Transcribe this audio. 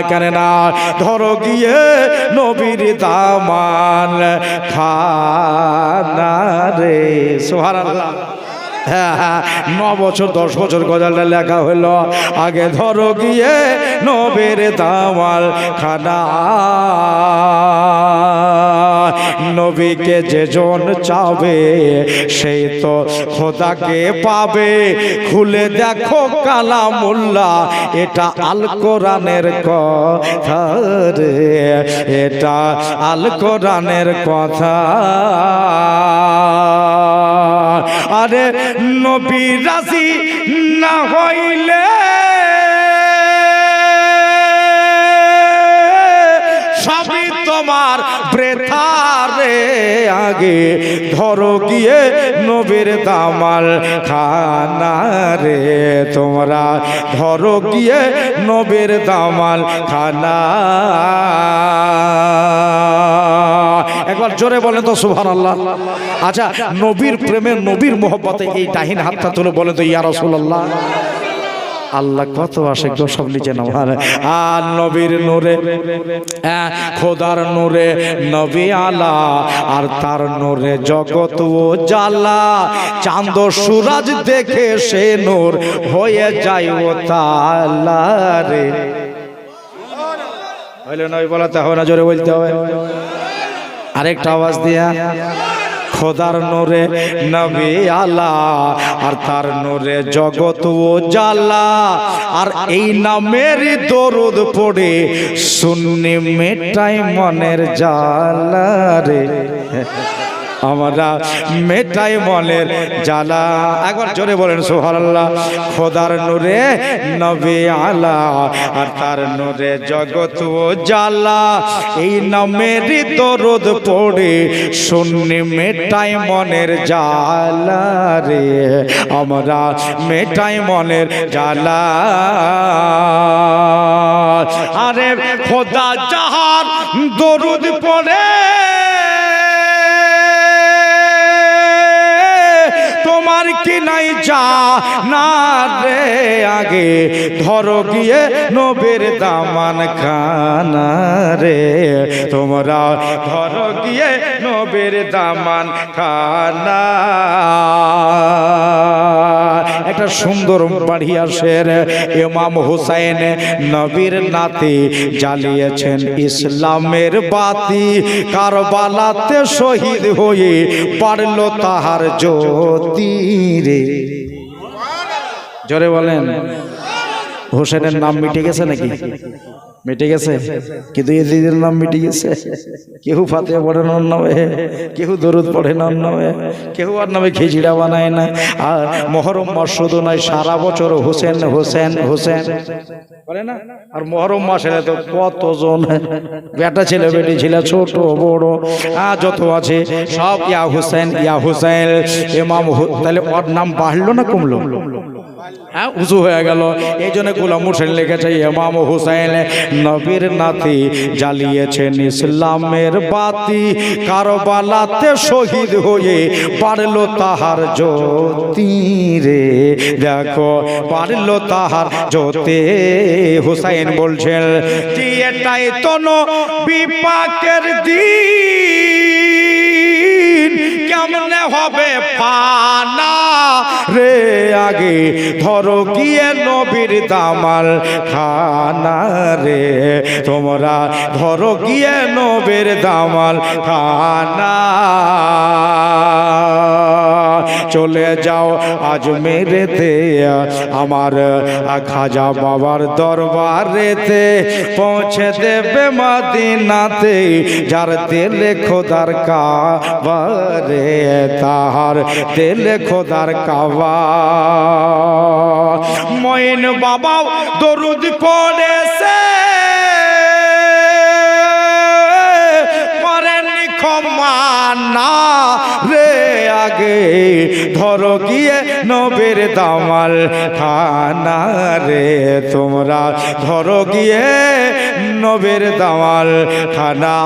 কেন না ধরো গিয়ে নবীর দামান খানা রে সুবহানাল্লাহ। হ্যাঁ 9 বছর 10 বছর গজলটা লেখা হলো আগে ধরো গিয়ে নবীর দামাল খানা নবীকে যেজন চাবে সেই তো খোদাকে পাবে খুলে দেখো কালামুল্লাহ এটা আল কোরআনের কথা রে এটা আল কোরআনের কথা আরে নবী রাজি না হইলে সবই তোমার বৃথা রে আগে ধরো গিয়ে নবীর দামাল খানা রে তোমরা ধরো গিয়ে নবীর দামাল খানা একবার জোরে বলেন তো সুবহানাল্লাহ। আচ্ছা নবীর প্রেমে নবীর মোহব্বতে এই ডাহিন হাতটা তুলে বলেন তো ইয়া রাসূলুল্লাহ। আল্লাহ কত আসে গো সব নিচে নামার আর নবীর নূরে খোদার নূরে নবী আলা আর তার নূরে জগৎ ও জালা চাঁদ সূরজ দেখে সে নূর হয়ে যায় ও তালা রে হইলে নবী বলাতে হবে না জোরে বলতে হবে আরেকটা আওয়াজ দিয়া খোদার নূরে নবী আলা আর তার নূরে জগৎ ও জালা আর এই নামের দরুদ পড়ে সুন্নি মেটাই মনের জালা রে আমরা মেটাই মনের জ্বালা একবার জোরে বলেন সুবহানাল্লাহ। খোদার নূরে নবী আলা আর তার নূরে জগৎ ও জালা এই নামের দরুদ পড়ে সুন্নি মেটাই মনের জ্বালা রে আমরা মেটাই মনের জ্বালা আরে খোদা যাহার দরুদ পড়ে তোমার কি নাই যা না রে আগে ধরো গিয়ে নবীর দামান খানা রে তোমরা ধরো গিয়ে নবীর দামান খানা একটা সুন্দর বাড়িয়া শের ইমাম হুসাইন নবীর নাতি জ্বালিয়েছেন ইসলামের বাতি কারবালাতে শহীদ হয়ে পারলো তাহার জ্যোতি রে জোরে বলেন হোসেনের নাম মিটে গেছে নাকি মিটে গেছে কিন্তু এজিদের নাম মিটে গেছে কেউ ফাতিহা পড়ে না ওর নামে কেউ দরুদ পড়ে না ওর নামে কেউ আর নামে খিচড়া বানায় না আর মহরম মাস শুধু নয় সারা বছর হোসেন হোসেন হোসেন বলে না আর মহরম মাসে তো কতজন বেটা ছেলে বেটি ছেলে ছোট বড় যত আছে সব ইয়া হুসেন ইমাম তাহলে ওর নাম বাড়লো না কমলো হ্যাঁ উঁচু হয়ে গেল এই জন্য গোলাম হোসেন লিখেছে ইমাম হুসাইন নবীর নাতি জ্বালিয়েছেন ইসলামের বাতি কারবালাতে শহীদ হয়ে পারলো তাহার জ্যোতি রে দেখো পারলো তাহার জ্যোতি হুসাইন বলছেন কি এটাই তো নবী পাকের দিন কেমনে হবে ফানা রে আগে ধরো গিয়ে নবীর দামাল খানা রে তোমরা ধরো গিয়ে নবীর দামাল খানা চলে যাও আজমেরেতে আমার খাজা বাবার দরবারেতে পৌঁছে দেবে মদিনাতে যার দিলে খোদার কাবারে তাহার দিলে খোদার কাবা মঈন বাবা দরুদ পড়েছে করেন ক্ষমা না রে আগে ধরো গিয়ে নবীর দামাল খানা রে তোমরা ধরো গিয়ে নবীর দামাল খানা